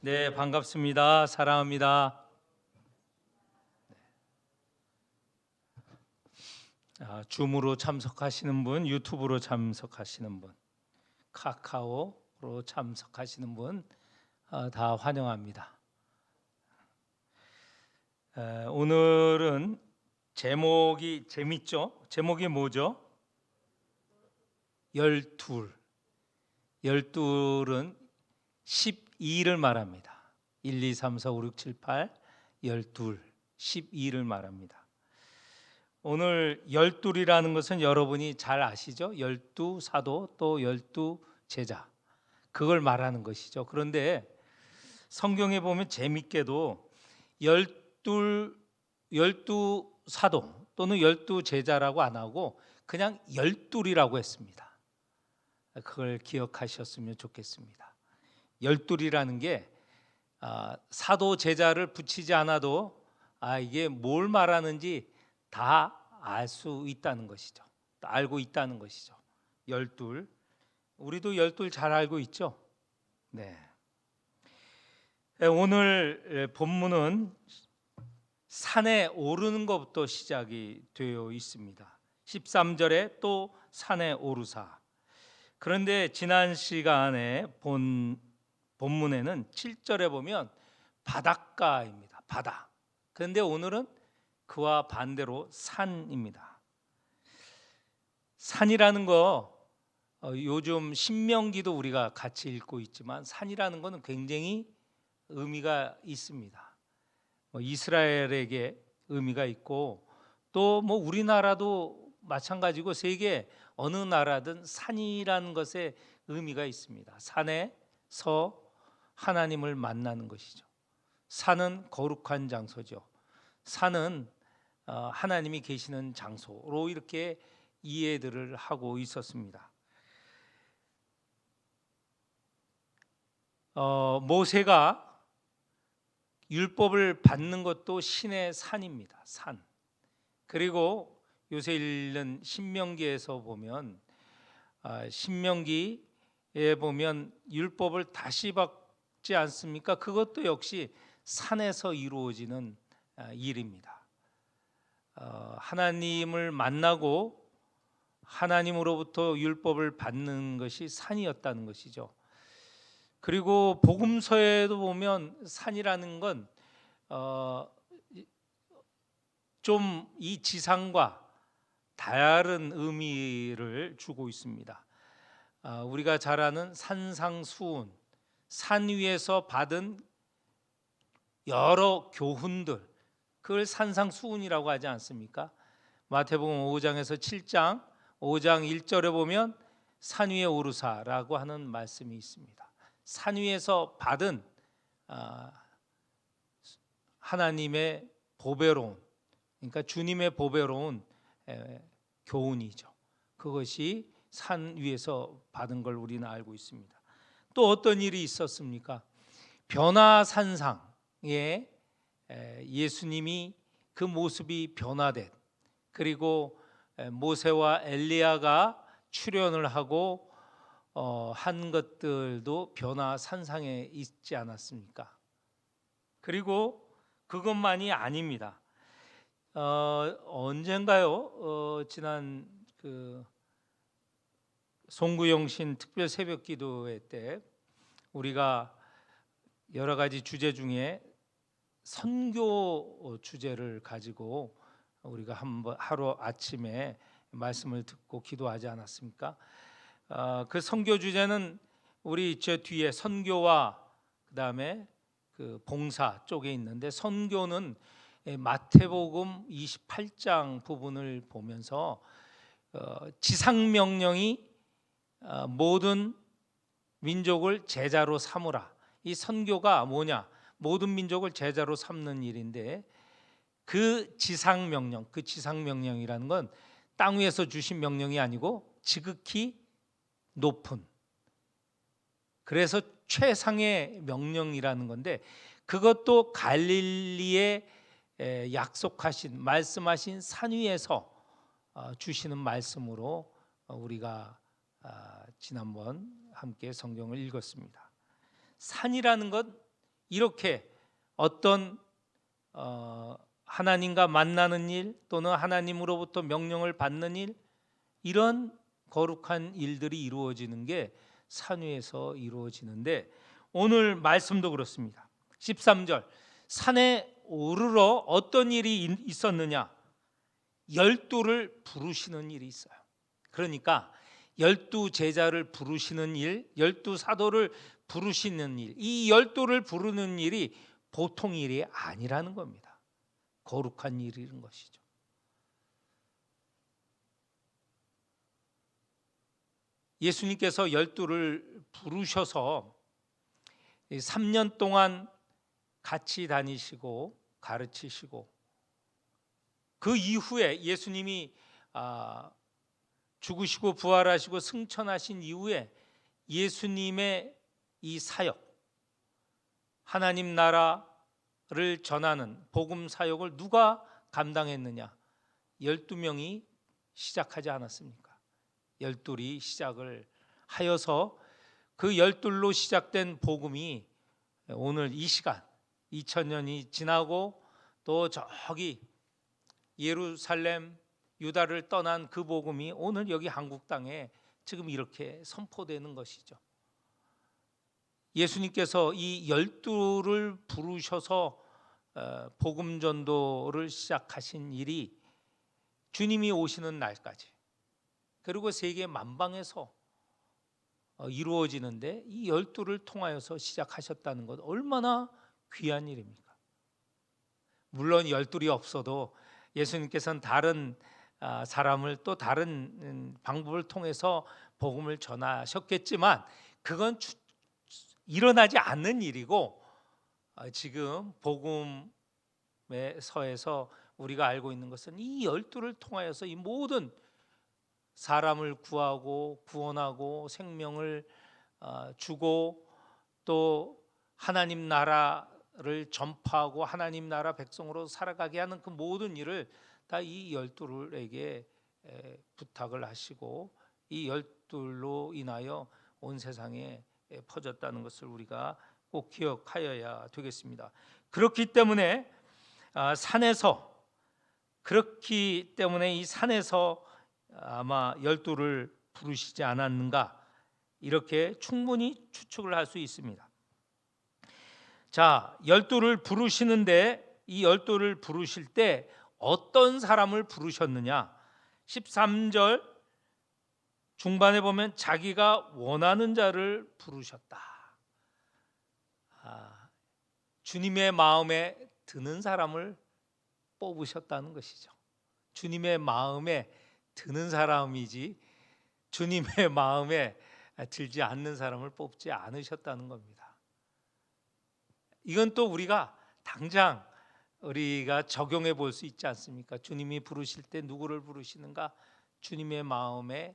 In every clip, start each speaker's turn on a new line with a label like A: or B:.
A: 네, 반갑습니다. 사랑합니다. 줌으로 참석하시는 분, 유튜브로 참석하시는 분, 카카오로 참석하시는 분, 다 환영합니다. 오늘은 제목이 재밌죠? 제목이 뭐죠? 열둘. 열둘은 12를 말합니다. 1, 2, 3, 4, 5, 6, 7, 8, 열둘, 12를 말합니다. 오늘 열둘이라는 것은 여러분이 잘 아시죠? 열두 사도 또 열두 제자, 그걸 말하는 것이죠. 그런데 성경에 보면 재밌게도 열두 사도 또는 열두 제자라고 안 하고 그냥 열둘이라고 했습니다. 그걸 기억하셨으면 좋겠습니다. 열둘이라는 게 사도 제자를 붙이지 않아도 이게 뭘 말하는지 다 알 수 있다는 것이죠. 알고 있다는 것이죠. 열둘. 우리도 열둘 잘 알고 있죠? 네. 오늘 본문은 산에 오르는 것부터 시작이 되어 있습니다. 13절에 또 산에 오르사. 그런데 지난 시간에 본 본문에는 7절에 보면 바닷가입니다. 바다. 그런데 오늘은 그와 반대로 산입니다. 산이라는 거 요즘 신명기도 우리가 같이 읽고 있지만 산이라는 것은 굉장히 의미가 있습니다. 이스라엘에게 의미가 있고 또 우리나라도 마찬가지고 세계 어느 나라든 산이라는 것에 의미가 있습니다. 산에서 하나님을 만나는 것이죠. 산은 거룩한 장소죠. 산은 하나님이 계시는 장소로 이렇게 이해들을 하고 있었습니다. 모세가 율법을 받는 것도 신의 산입니다. 산. 그리고 요새 읽는 신명기에서 보면 신명기에 보면 율법을 다시 받지 않습니까? 그것도 역시 산에서 이루어지는 일입니다. 하나님을 만나고 하나님으로부터 율법을 받는 것이 산이었다는 것이죠. 그리고 복음서에도 보면 산이라는 건 좀 이 지상과 다른 의미를 주고 있습니다. 우리가 잘 아는 산상수훈, 산 위에서 받은 여러 교훈들, 그걸 산상수훈이라고 하지 않습니까? 마태복음 5장에서 7장 5장 1절에 보면 산 위에 오르사라고 하는 말씀이 있습니다. 산 위에서 받은 하나님의 보배로운, 그러니까 주님의 보배로운 교훈이죠. 그것이 산 위에서 받은 걸 우리는 알고 있습니다. 또 어떤 일이 있었습니까? 변화산상에 예수님이 그 모습이 변화된, 그리고 모세와 엘리야가 출현을 하고 한 것들도 변화산상에 있지 않았습니까? 그리고 그것만이 아닙니다. 언젠가요? 지난 송구영신 특별 새벽기도회 때 우리가 여러 가지 주제 중에 선교 주제를 가지고 우리가 한번 하루 아침에 말씀을 듣고 기도하지 않았습니까? 그 선교 주제는 우리 저 뒤에 선교와 그다음에 그 봉사 쪽에 있는데, 선교는 마태복음 28장 부분을 보면서 지상 명령이 모든 민족을 제자로 삼으라. 이 선교가 뭐냐? 모든 민족을 제자로 삼는 일인데, 그 지상 명령이라는 건 땅 위에서 주신 명령이 아니고 지극히 높은, 그래서 최상의 명령이라는 건데, 그것도 갈릴리에 약속하신, 말씀하신 산 위에서 주시는 말씀으로 우리가 지난번 함께 성경을 읽었습니다. 산이라는 것, 이렇게 어떤 하나님과 만나는 일 또는 하나님으로부터 명령을 받는 일, 이런 거룩한 일들이 이루어지는 게 산 위에서 이루어지는데, 오늘 말씀도 그렇습니다. 13절, 산에 오르러 어떤 일이 있었느냐? 12를 부르시는 일이 있어요. 그러니까 12 제자를 부르시는 일, 12 사도를 부르시는 일, 이 12를 부르는 일이 보통 일이 아니라는 겁니다. 거룩한 일인 것이죠. 예수님께서 12를 부르셔서 3년 동안 같이 다니시고 가르치시고, 그 이후에 예수님이 죽으시고 부활하시고 승천하신 이후에 예수님의 이 사역, 하나님 나라를 전하는 복음 사역을 누가 감당했느냐? 12명이 시작하지 않았습니까? 12이 시작을 하여서 그 12로 시작된 복음이 오늘 이 시간 2000년이 지나고 또 저기 예루살렘 유다를 떠난 그 복음이 오늘 여기 한국 땅에 지금 이렇게 선포되는 것이죠. 예수님께서 이 12를 부르셔서 복음 전도를 시작하신 일이 주님이 오시는 날까지, 그리고 세계 만방에서 이루어지는데, 이 12를 통하여서 시작하셨다는 것, 얼마나 귀한 일입니까? 물론 12이 없어도 예수님께서는 다른 사람을 또 다른 방법을 통해서 복음을 전하셨겠지만, 그건 일어나지 않는 일이고, 지금 복음의 서에서 우리가 알고 있는 것은 이 12를 통하여서 이 모든 사람을 구하고 구원하고 생명을 주고 또 하나님 나라를 전파하고 하나님 나라 백성으로 살아가게 하는 그 모든 일을 다 이 12에게 부탁을 하시고, 이 12로 인하여 온 세상에 퍼졌다는 것을 우리가 꼭 기억하여야 되겠습니다. 그렇기 때문에 이 산에서 아마 12를 부르시지 않았는가, 이렇게 충분히 추측을 할 수 있습니다. 자, 12를 부르시는데, 이 12를 부르실 때 어떤 사람을 부르셨느냐? 13절 중반에 보면 자기가 원하는 자를 부르셨다. 주님의 마음에 드는 사람을 뽑으셨다는 것이죠. 주님의 마음에 드는 사람이지 주님의 마음에 들지 않는 사람을 뽑지 않으셨다는 겁니다. 이건 또 우리가 당장 우리가 적용해 볼 수 있지 않습니까? 주님이 부르실 때 누구를 부르시는가? 주님의 마음에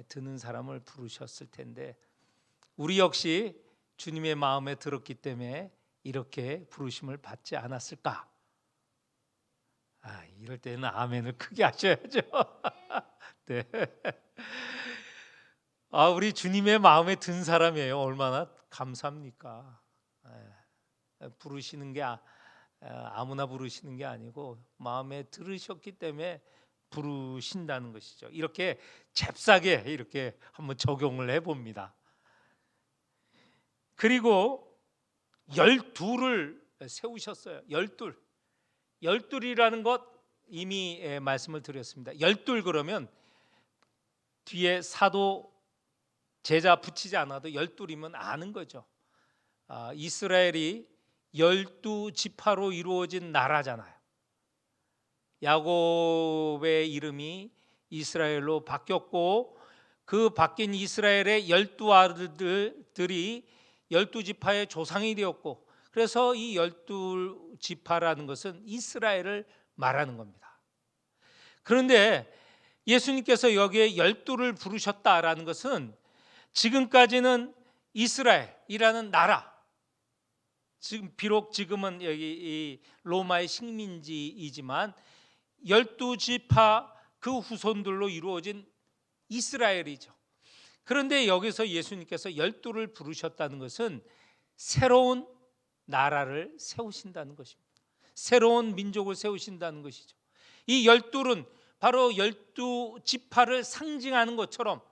A: 드는 사람을 부르셨을 텐데, 우리 역시 주님의 마음에 들었기 때문에 이렇게 부르심을 받지 않았을까? 이럴 때는 아멘을 크게 하셔야죠. 네. 우리 주님의 마음에 든 사람이에요. 얼마나 감사합니까? 부르시는 게 아무나 부르시는 게 아니고 마음에 들으셨기 때문에 부르신다는 것이죠. 이렇게 잽싸게 이렇게 한번 적용을 해봅니다. 그리고 12를 세우셨어요. 12이라는 것 이미 말씀을 드렸습니다. 12 그러면 뒤에 사도 제자 붙이지 않아도 12이면 아는 거죠. 이스라엘이 12지파로 이루어진 나라잖아요. 야곱의 이름이 이스라엘로 바뀌었고, 그 바뀐 이스라엘의 12아들들이 12지파의 조상이 되었고, 그래서 이 12지파라는 것은 이스라엘을 말하는 겁니다. 그런데 예수님께서 여기에 12를 부르셨다라는 것은 지금까지는 이스라엘이라는 나라, 비록 지금은 여기 로마의 식민지이지만 12지파 그 후손들로 이루어진 이스라엘이죠. 그런데 여기서 예수님께서 12를 부르셨다는 것은 새로운 나라를 세우신다는 것입니다. 새로운 민족을 세우신다는 것이죠. 이 열둘은 바로 12지파를 상징하는 것처럼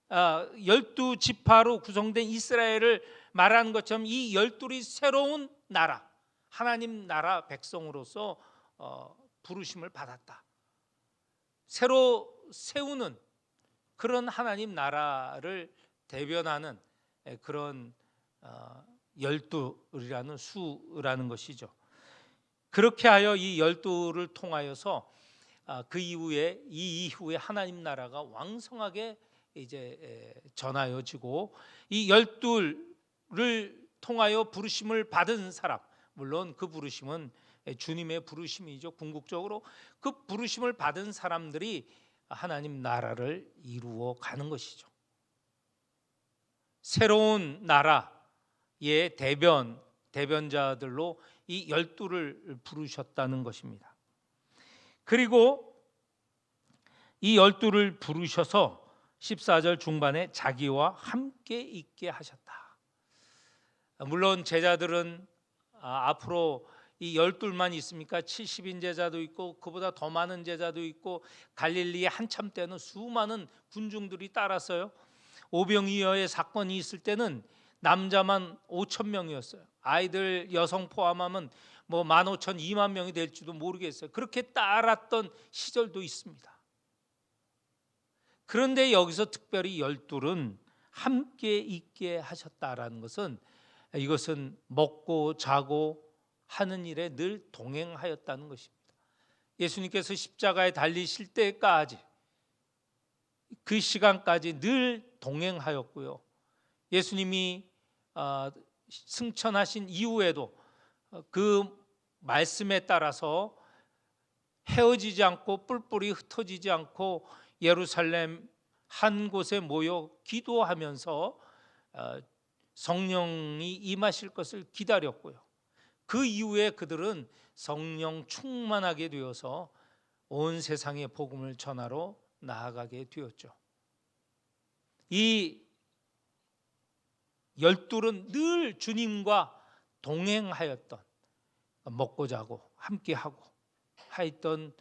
A: 12지파로 구성된 이스라엘을 말하는 것처럼 이 열둘이 새로운 나라, 하나님 나라 백성으로서 부르심을 받았다. 새로 세우는 그런 하나님 나라를 대변하는 그런 열둘이라는 수라는 것이죠. 그렇게 하여 이 열둘을 통하여서 그 이후에 하나님 나라가 왕성하게 이제 전하여지고, 이 열둘을 통하여 부르심을 받은 사람, 물론 그 부르심은 주님의 부르심이죠. 궁극적으로 그 부르심을 받은 사람들이 하나님 나라를 이루어 가는 것이죠. 새로운 나라의 대변자들로 이 열둘을 부르셨다는 것입니다. 그리고 이 열둘을 부르셔서 14절 중반에 자기와 함께 있게 하셨다. 물론 제자들은 앞으로 이 열둘만 있습니까? 70인 제자도 있고 그보다 더 많은 제자도 있고, 갈릴리에 한참 때는 수많은 군중들이 따랐어요. 오병이어의 사건이 있을 때는 남자만 5,000명이었어요. 아이들 여성 포함하면 뭐 15,000, 2만 명이 될지도 모르겠어요. 그렇게 따랐던 시절도 있습니다. 그런데 여기서 특별히 열둘은 함께 있게 하셨다라는 것은, 이것은 먹고 자고 하는 일에 늘 동행하였다는 것입니다. 예수님께서 십자가에 달리실 때까지, 그 시간까지 늘 동행하였고요. 예수님이 승천하신 이후에도 그 말씀에 따라서 헤어지지 않고 뿔뿔이 흩어지지 않고 예루살렘 한 곳에 모여 기도하면서 성령이 임하실 것을 기다렸고요. 그 이후에 그들은 성령 충만하게 되어서 온 세상에 복음을 전하러 나아가게 되었죠. 이 열둘은 늘 주님과 동행하였던, 먹고 자고 함께하고 하였던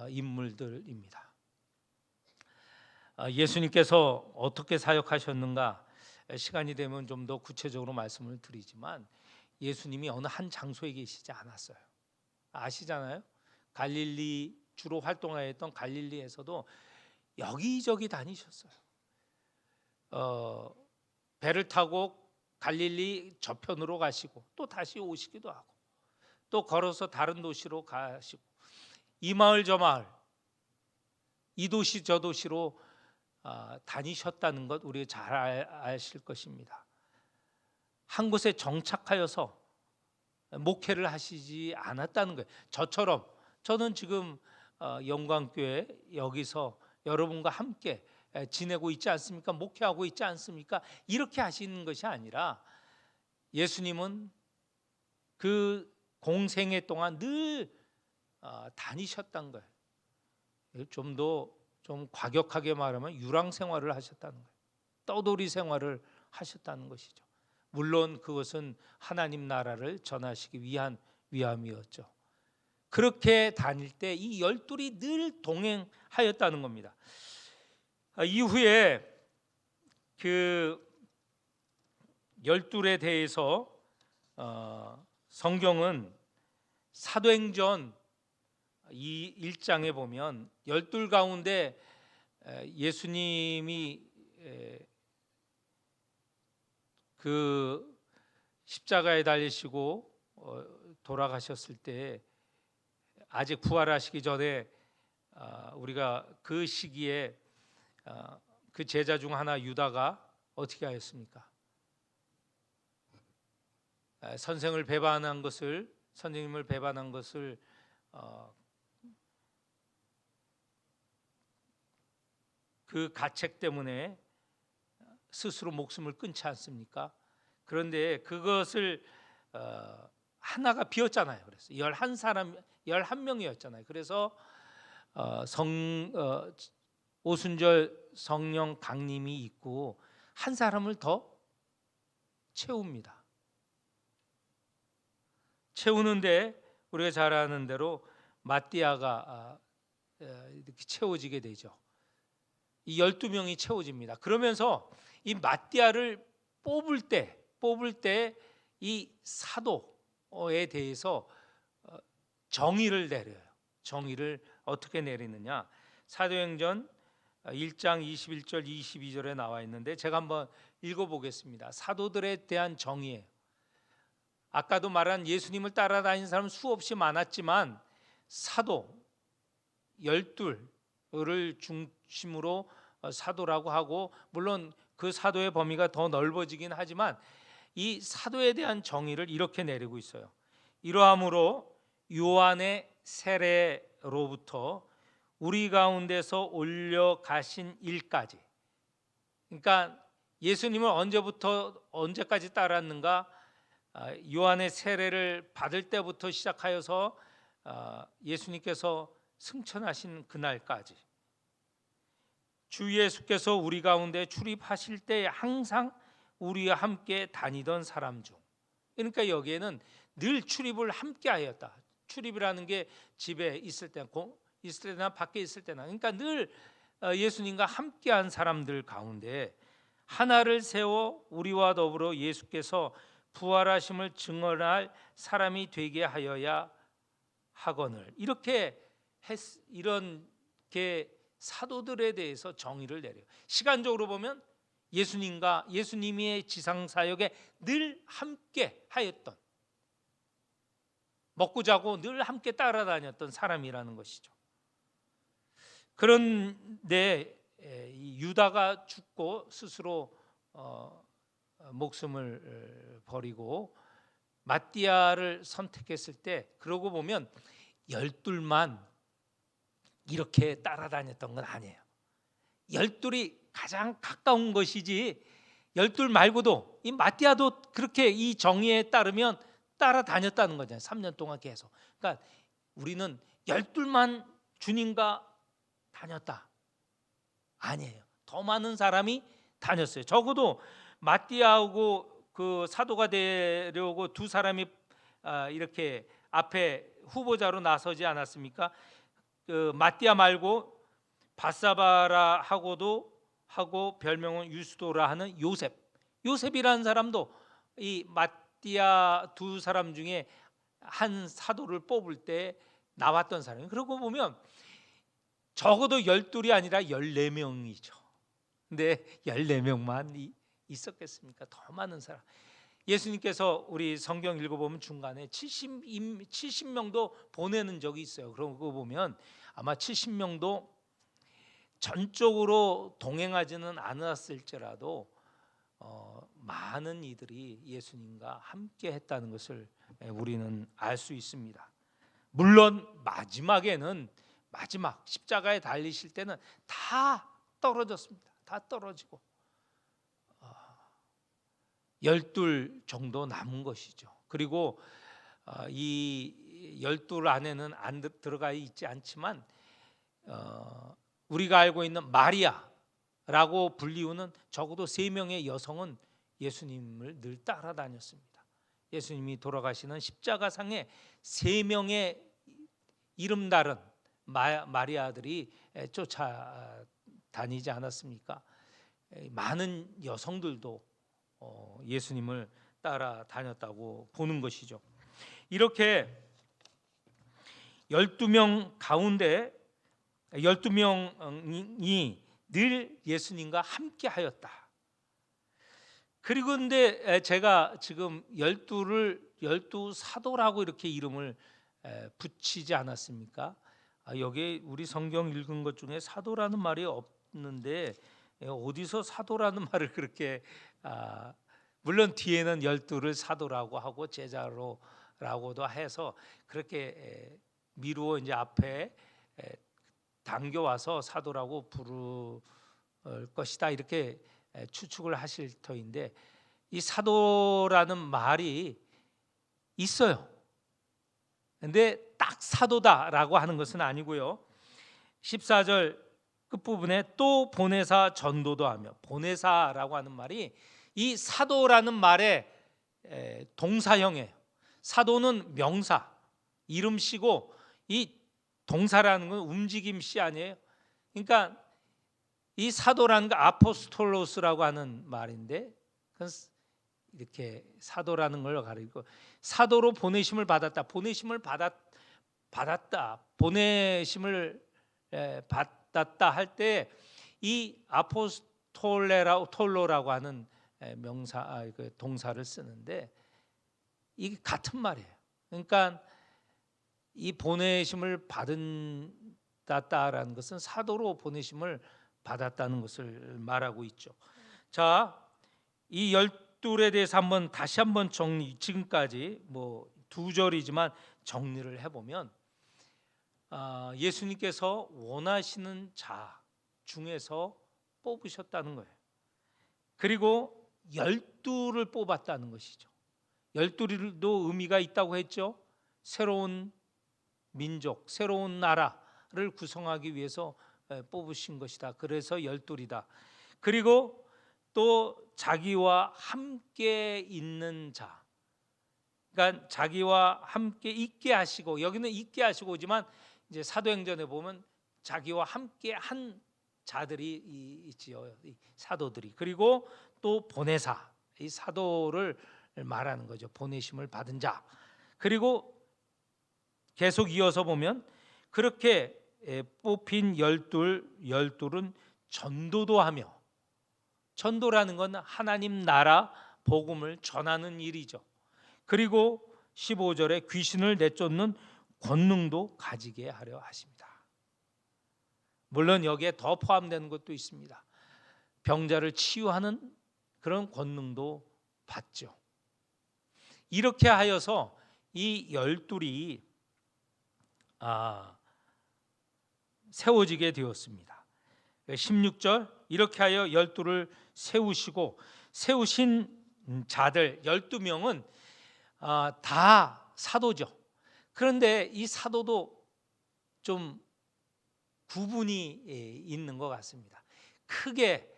A: 인물들입니다. 예수님께서 어떻게 사역하셨는가, 시간이 되면 좀 더 구체적으로 말씀을 드리지만, 예수님이 어느 한 장소에 계시지 않았어요. 아시잖아요. 갈릴리, 주로 활동하였던 갈릴리에서도 여기저기 다니셨어요. 배를 타고 갈릴리 저편으로 가시고 또 다시 오시기도 하고, 또 걸어서 다른 도시로 가시고, 이 마을 저 마을, 이 도시 저 도시로 다니셨다는 것 우리 잘 아실 것입니다. 한 곳에 정착하여서 목회를 하시지 않았다는 거예요. 저처럼 저는 지금 영광교회 여기서 여러분과 함께 지내고 있지 않습니까? 목회하고 있지 않습니까? 이렇게 하시는 것이 아니라, 예수님은 그 공생애 동안 늘 다니셨던 거예요. 좀 과격하게 말하면 유랑 생활을 하셨다는 거예요. 떠돌이 생활을 하셨다는 것이죠. 물론 그것은 하나님 나라를 전하시기 위함이었죠. 그렇게 다닐 때 이 열둘이 늘 동행하였다는 겁니다. 이후에 그 열둘에 대해서 성경은 사도행전 이 1장에 보면 열둘 가운데 예수님이 그 십자가에 달리시고 돌아가셨을 때, 아직 부활하시기 전에 우리가 그 시기에 그 제자 중 하나 유다가 어떻게 하였습니까? 선생님을 배반한 것을 그 가책 때문에 스스로 목숨을 끊지 않습니까? 그런데 그것을 하나가 비었잖아요. 그래서 11명이었잖아요. 그래서 오순절 성령 강림이 있고 한 사람을 더 채웁니다. 채우는데 우리가 잘 아는 대로 마띠아가 이렇게 채워지게 되죠. 이 12명이 채워집니다. 그러면서 이 마띠아를 뽑을 때 이 사도에 대해서 정의를 내려요. 정의를 어떻게 내리느냐? 사도행전 1장 21절 22절에 나와 있는데 제가 한번 읽어보겠습니다. 사도들에 대한 정의예요. 아까도 말한 예수님을 따라다니는 사람 수없이 많았지만 사도 12를 중심으로 사도라고 하고, 물론 그 사도의 범위가 더 넓어지긴 하지만 이 사도에 대한 정의를 이렇게 내리고 있어요. 이러함으로 요한의 세례로부터 우리 가운데서 올려 가신 일까지, 그러니까 예수님을 언제부터 언제까지 따랐는가? 요한의 세례를 받을 때부터 시작하여서 예수님께서 승천하신 그날까지 주 예수께서 우리 가운데 출입하실 때 항상 우리와 함께 다니던 사람 중, 그러니까 여기에는 늘 출입을 함께 하였다. 출입이라는 게 집에 있을 때나 밖에 있을 때나, 그러니까 늘 예수님과 함께한 사람들 가운데 하나를 세워 우리와 더불어 예수께서 부활하심을 증언할 사람이 되게 하여야 하거늘. 이렇게 이렇게 사도들에 대해서 정의를 내려요. 시간적으로 보면 예수님의 지상 사역에 늘 함께 하였던, 먹고 자고 늘 함께 따라다녔던 사람이라는 것이죠. 그런데 유다가 죽고 스스로 목숨을 버리고 마띠아를 선택했을 때, 그러고 보면 12만 이렇게 따라다녔던 건 아니에요. 12이 가장 가까운 것이지 12 말고도 이 마띠아도 그렇게 이 정의에 따르면 따라다녔다는 거잖아요. 3년 동안 계속. 그러니까 우리는 12만 주님과 다녔다, 아니에요. 더 많은 사람이 다녔어요. 적어도 마띠아하고 그 사도가 되려고 두 사람이 이렇게 앞에 후보자로 나서지 않았습니까? 그 마띠아 말고 바사바라 하고 별명은 유스도라 하는 요셉이라는 사람도 이 마띠아 두 사람 중에 한 사도를 뽑을 때 나왔던 사람이에요. 그러고 보면 적어도 12이 아니라 14명이죠. 근데 14명만 있었겠습니까? 더 많은 사람. 예수님께서 우리 성경 읽어보면 중간에 70명도 보내는 적이 있어요. 그러고 보면 아마 70명도 전적으로 동행하지는 않았을지라도 많은 이들이 예수님과 함께 했다는 것을 우리는 알 수 있습니다. 물론 마지막에는 십자가에 달리실 때는 다 떨어졌습니다. 다 떨어지고 12 정도 남은 것이죠. 그리고 이 12 안에는 안 들어가 있지 않지만 우리가 알고 있는 마리아라고 불리우는 적어도 3명의 여성은 예수님을 늘 따라다녔습니다. 예수님이 돌아가시는 십자가상에 3명의 이름 다른 마리아들이 쫓아다니지 않았습니까? 많은 여성들도 예수님을 따라다녔다고 보는 것이죠. 이렇게 12명 가운데 12명이 늘 예수님과 함께 하였다. 그리고 근데 제가 지금 12 사도라고 이렇게 이름을 붙이지 않았습니까? 여기 우리 성경 읽은 것 중에 사도라는 말이 없는데 어디서 사도라는 말을 그렇게 물론 뒤에는 12를 사도라고 하고 제자로라고도 해서 그렇게 미루어 이제 앞에 당겨와서 사도라고 부를 것이다, 이렇게 추측을 하실 터인데, 이 사도라는 말이 있어요. 근데 딱 사도다라고 하는 것은 아니고요. 14절 끝부분에 또 보내사 전도도 하며, 보내사라고 하는 말이 이 사도라는 말의 동사형이에요. 사도는 명사, 이름씨고 이 동사라는 건 움직임씨 아니에요. 그러니까 이 사도라는 거 아포스톨로스라고 하는 말인데 그건 이렇게 사도라는 걸 가리고 사도로 보내심을 받았다. 보내심을 받았다. 보내심을 받았다 할 때 이 아포스톨로라고 하는 명사 그 동사를 쓰는데 이게 같은 말이에요. 그러니까 이 보내심을 받았다라는 것은 사도로 보내심을 받았다는 것을 말하고 있죠. 자, 이 열둘에 대해서 다시 한번 정리, 지금까지 뭐 두 절이지만 정리를 해보면 예수님께서 원하시는 자 중에서 뽑으셨다는 거예요. 그리고 12를 뽑았다는 것이죠. 12도 의미가 있다고 했죠. 새로운 민족, 새로운 나라를 구성하기 위해서 뽑으신 것이다. 그래서 12이다. 그리고 또 자기와 함께 있는 자, 그러니까 자기와 함께 있게 하시고, 여기는 있게 하시고지만 이제 사도행전에 보면 자기와 함께 한 자들이 있지요, 사도들이. 그리고 또 보내사, 이 사도를 말하는 거죠. 보내심을 받은 자. 그리고 계속 이어서 보면 그렇게 뽑힌 열둘은 전도도 하며, 전도라는 건 하나님 나라 복음을 전하는 일이죠. 그리고 15절에 귀신을 내쫓는 권능도 가지게 하려 하십니다. 물론 여기에 더 포함되는 것도 있습니다. 병자를 치유하는 그런 권능도 받죠. 이렇게 하여서 이 열둘이 세워지게 되었습니다. 16절 이렇게 하여 열둘을 세우시고, 세우신 자들 12명은 다 사도죠. 그런데 이 사도도 좀 구분이 있는 것 같습니다. 크게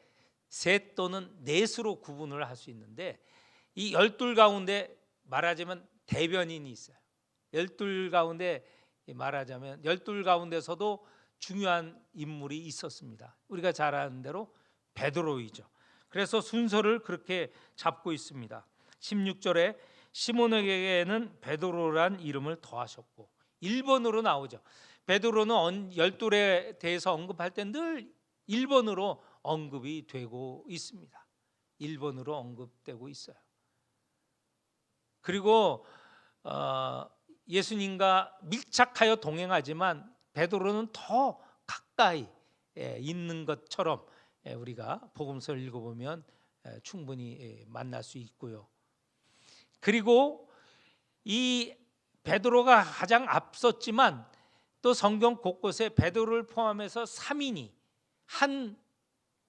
A: 셋 또는 넷으로 구분을 할 수 있는데, 이 열둘 가운데 말하자면 대변인이 있어요. 열둘 가운데 말하자면 열둘 가운데서도 중요한 인물이 있었습니다. 우리가 잘 아는 대로 베드로이죠. 그래서 순서를 그렇게 잡고 있습니다. 16절에 시몬에게는 베드로란 이름을 더하셨고, 1번으로 나오죠. 베드로는 열둘에 대해서 언급할 때 늘 1번으로 언급이 되고 있습니다. 1번으로 언급되고 있어요. 그리고 예수님과 밀착하여 동행하지만 베드로는 더 가까이 있는 것처럼 우리가 복음서를 읽어보면 충분히 만날 수 있고요. 그리고 이 베드로가 가장 앞섰지만 또 성경 곳곳에 베드로를 포함해서 3인이 한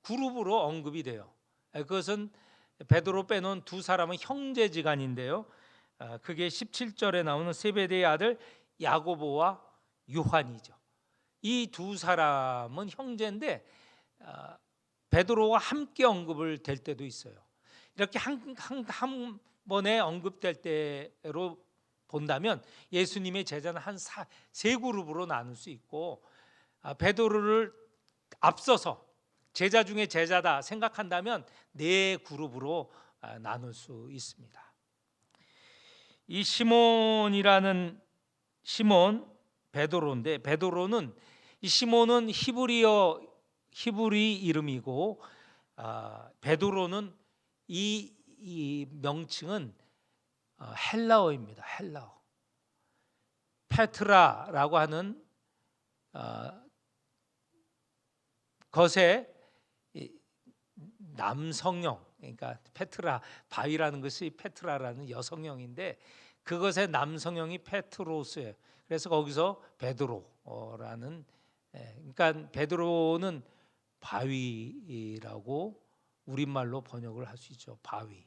A: 그룹으로 언급이 돼요. 그것은 베드로 빼놓은 두 사람은 형제지간인데요. 그게 17절에 나오는 세베대의 아들 야고보와 요한이죠. 이 두 사람은 형제인데 베드로와 함께 언급을 될 때도 있어요. 이렇게 한 번에 언급될 때로 본다면 예수님의 제자는 한 세 그룹으로 나눌 수 있고, 베드로를 앞서서 제자 중에 제자다 생각한다면 네 그룹으로 나눌 수 있습니다. 이 시몬이라는 시몬 베드로인데, 베드로는 이 시몬은 히브리 이름이고, 베드로는 이 명칭은 헬라어입니다. 헬라어. 페트라라고 하는 것의 남성형, 그러니까 페트라, 바위라는 것이 페트라라는 여성형인데 그것의 남성형이 페트로스예요. 그래서 거기서 베드로라는, 그러니까 베드로는 바위라고 우리말로 번역을 할 수 있죠. 바위.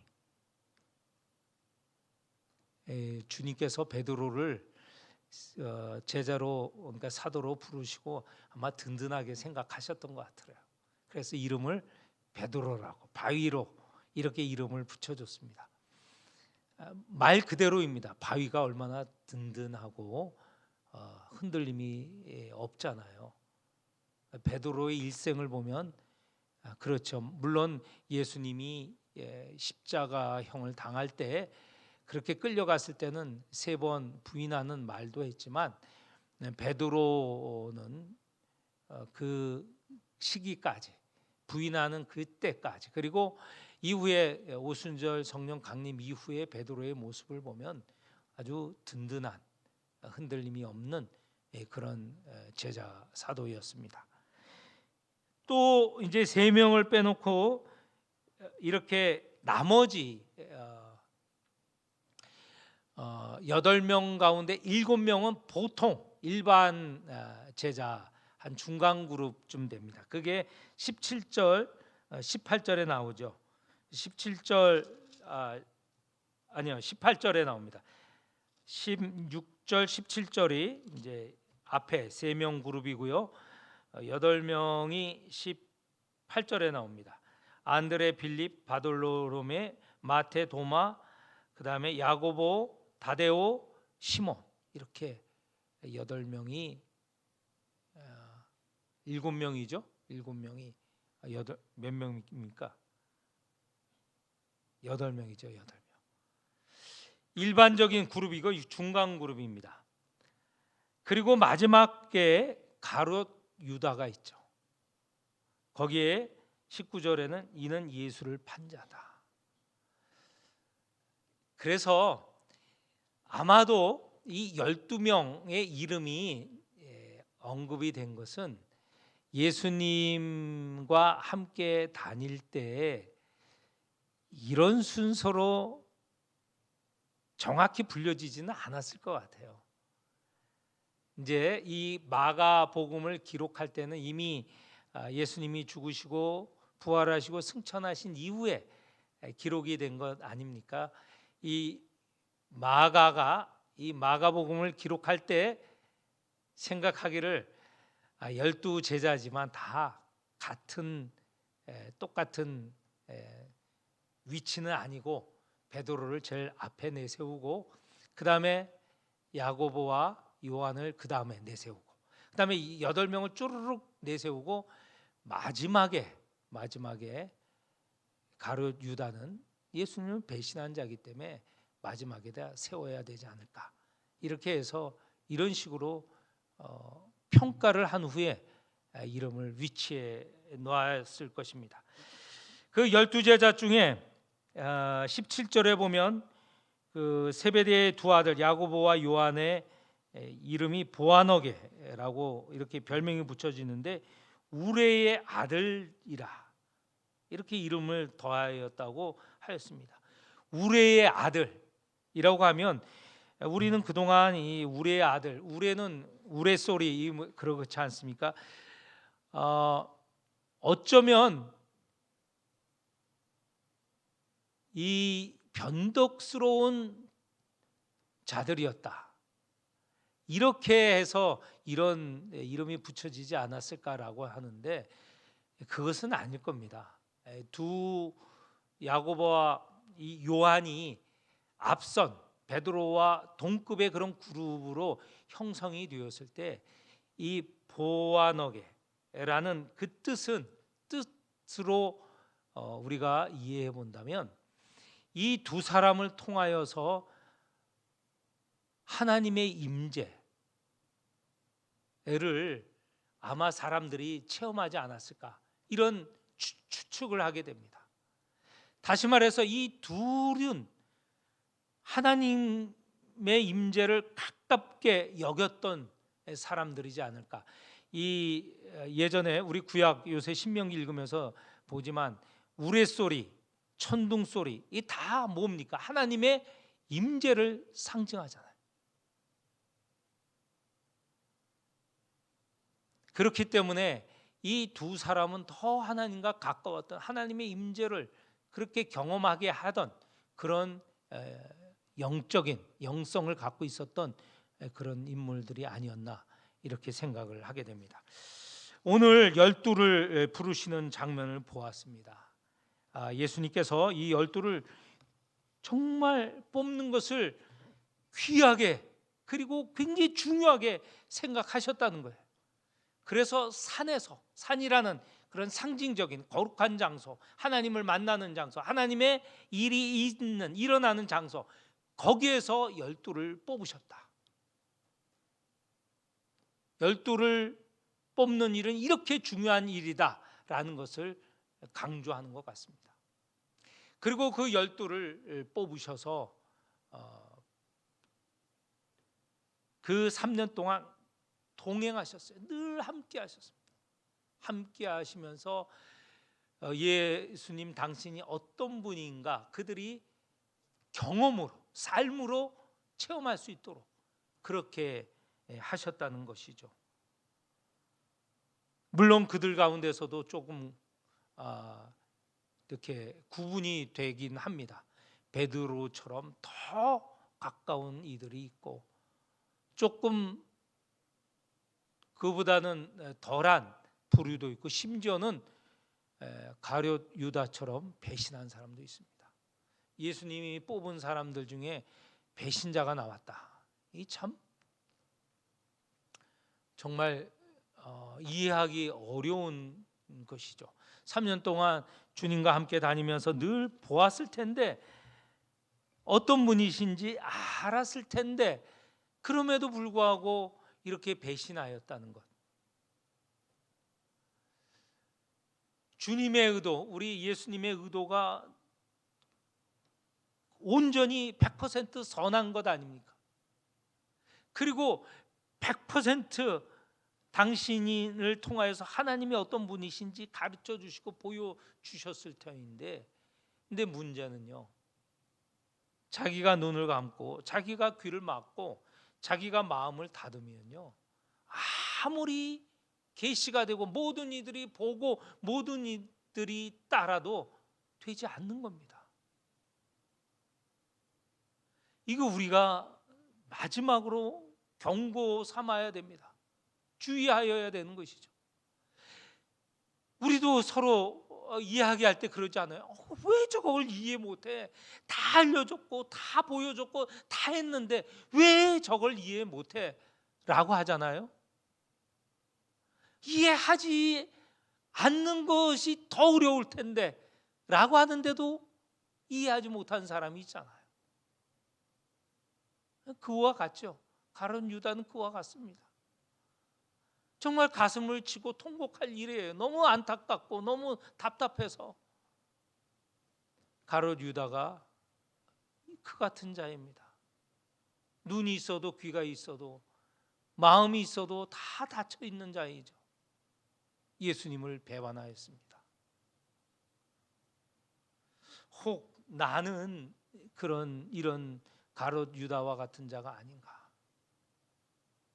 A: 주님께서 베드로를 제자로, 그러니까 사도로 부르시고 아마 든든하게 생각하셨던 것 같아요. 그래서 이름을 베드로라고, 바위로 이렇게 이름을 붙여줬습니다. 말 그대로입니다. 바위가 얼마나 든든하고 흔들림이 없잖아요. 베드로의 일생을 보면 그렇죠. 물론 예수님이 십자가형을 당할 때 그렇게 끌려갔을 때는 3번 부인하는 말도 했지만 베드로는 그 시기까지 부인하는 그때까지, 그리고 이후에 오순절 성령 강림 이후에 베드로의 모습을 보면 아주 든든한, 흔들림이 없는 그런 제자 사도였습니다. 또 이제 3명을 빼놓고 이렇게 나머지 8명 가운데 7명은 보통 일반 제자, 한 중간 그룹쯤 됩니다. 그게 17절, 18절에 나오죠. 18절에 나옵니다. 16절, 17절이 이제 앞에 3명 그룹이고요. 8명이 18절에 나옵니다. 안드레, 빌립, 바돌로로메, 마테, 도마, 그 다음에 야고보, 다데오, 시몬, 이렇게 8명이 7명이죠. 7명이 몇 명입니까? 8명이죠. 8명. 일반적인 그룹이고 중간 그룹입니다. 그리고 마지막에 가룟 유다가 있죠. 거기에 19절에는 이는 예수를 판 자다. 그래서 아마도 이 12명의 이름이 언급이 된 것은 예수님과 함께 다닐 때 이런 순서로 정확히 불려지지는 않았을 것 같아요. 이제 이 마가복음을 기록할 때는 이미 예수님이 죽으시고 부활하시고 승천하신 이후에 기록이 된 것 아닙니까? 이 마가가 이 마가복음을 기록할 때 생각하기를 12 제자지만 다 같은 똑같은 위치는 아니고 베드로를 제일 앞에 내세우고 그 다음에 야고보와 요한을 그 다음에 내세우고 그 다음에 8명을 쭈르륵 내세우고 마지막에 가룟 유다는 예수님을 배신한 자이기 때문에 마지막에다 세워야 되지 않을까, 이렇게 해서 이런 식으로 평가를 한 후에 이름을 위치해 놓았을 것입니다. 그 12제자 중에 17절에 보면 그 세베대의 두 아들 야고보와 요한의 이름이 보아너게라고 이렇게 별명이 붙여지는데 우레의 아들이라 이렇게 이름을 더하였다고 하였습니다. 우레의 아들이라고 하면 우리는 그동안 이 우레의 아들, 우레는 우레소리 그렇지 않습니까? 어쩌면 이 변덕스러운 자들이었다, 이렇게 해서 이런 이름이 붙여지지 않았을까라고 하는데 그것은 아닐 겁니다. 두 야고보와 이 요한이 앞선 베드로와 동급의 그런 그룹으로 형성이 되었을 때 이 보아너게라는 그 뜻으로 우리가 이해해 본다면 이 두 사람을 통하여서 하나님의 임재를 아마 사람들이 체험하지 않았을까, 이런 추측을 하게 됩니다. 다시 말해서 이 둘은 하나님의 임재를 가깝게 여겼던 사람들이지 않을까. 이 예전에 우리 구약 요새 신명기 읽으면서 보지만 우레소리, 천둥소리, 이 다 뭡니까? 하나님의 임재를 상징하잖아요. 그렇기 때문에 이 두 사람은 더 하나님과 가까웠던, 하나님의 임재를 그렇게 경험하게 하던 그런 영적인 영성을 갖고 있었던 그런 인물들이 아니었나, 이렇게 생각을 하게 됩니다. 오늘 12를 부르시는 장면을 보았습니다. 예수님께서 이 12를 정말 뽑는 것을 귀하게 그리고 굉장히 중요하게 생각하셨다는 거예요. 그래서 산이라는 그런 상징적인 거룩한 장소, 하나님을 만나는 장소, 하나님의 일이 일어나는 장소, 거기에서 12를 뽑으셨다. 12를 뽑는 일은 이렇게 중요한 일이다라는 것을 강조하는 것 같습니다. 그리고 그 12를 뽑으셔서 그 3년 동안 동행하셨어요. 늘 함께 하셨습니다. 함께 하시면서 예수님 당신이 어떤 분인가 그들이 경험으로, 삶으로 체험할 수 있도록 그렇게 하셨다는 것이죠. 물론 그들 가운데서도 조금 이렇게 구분이 되긴 합니다. 베드로처럼 더 가까운 이들이 있고 조금 그보다는 덜한 부류도 있고 심지어는 가룟 유다처럼 배신한 사람도 있습니다. 예수님이 뽑은 사람들 중에 배신자가 나왔다. 이 참 정말 이해하기 어려운 것이죠. 3년 동안 주님과 함께 다니면서 늘 보았을 텐데 어떤 분이신지 알았을 텐데 그럼에도 불구하고 이렇게 배신하였다는 것. 주님의 의도, 우리 예수님의 의도가 온전히 100% 선한 것 아닙니까? 그리고 100% 당신을 통하여서 하나님이 어떤 분이신지 가르쳐 주시고 보여주셨을 터인데, 근데 문제는요, 자기가 눈을 감고 자기가 귀를 막고 자기가 마음을 닫으면요, 아무리 계시가 되고 모든 이들이 보고 모든 이들이 따라도 되지 않는 겁니다. 이거 우리가 마지막으로 경고 삼아야 됩니다. 주의하여야 되는 것이죠. 우리도 서로 이야기할 때 그러지 않아요? 왜 저걸 이해 못해? 다 알려줬고 다 보여줬고 다 했는데 왜 저걸 이해 못해? 라고 하잖아요. 이해하지 않는 것이 더 어려울 텐데 라고 하는데도 이해하지 못한 사람이 있잖아요. 그와 같죠. 가룟 유다는 그와 같습니다. 정말 가슴을 치고 통곡할 일이에요. 너무 안타깝고 너무 답답해서. 가룟 유다가 그 같은 자입니다. 눈이 있어도 귀가 있어도 마음이 있어도 다 닫혀 있는 자이죠. 예수님을 배반하였습니다. 혹 나는 이런 가룟 유다와 같은 자가 아닌가?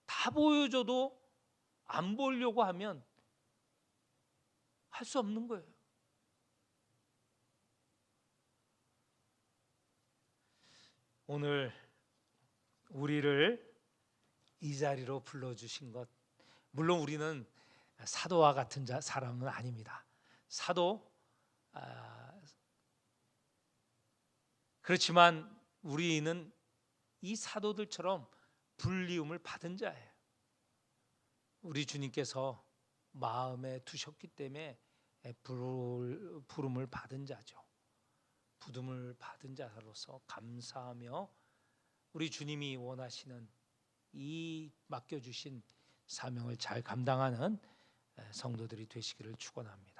A: 다 보여줘도 안 보려고 하면 할 수 없는 거예요. 오늘 우리를 이 자리로 불러주신 것, 물론 우리는 사도와 같은 사람은 아닙니다. 사도 그렇지만 우리는 이 사도들처럼 불리움을 받은 자예요. 우리 주님께서 마음에 두셨기 때문에 부름을 받은 자죠. 부름을 받은 자로서 감사하며 우리 주님이 원하시는 이 맡겨주신 사명을 잘 감당하는 성도들이 되시기를 축원합니다.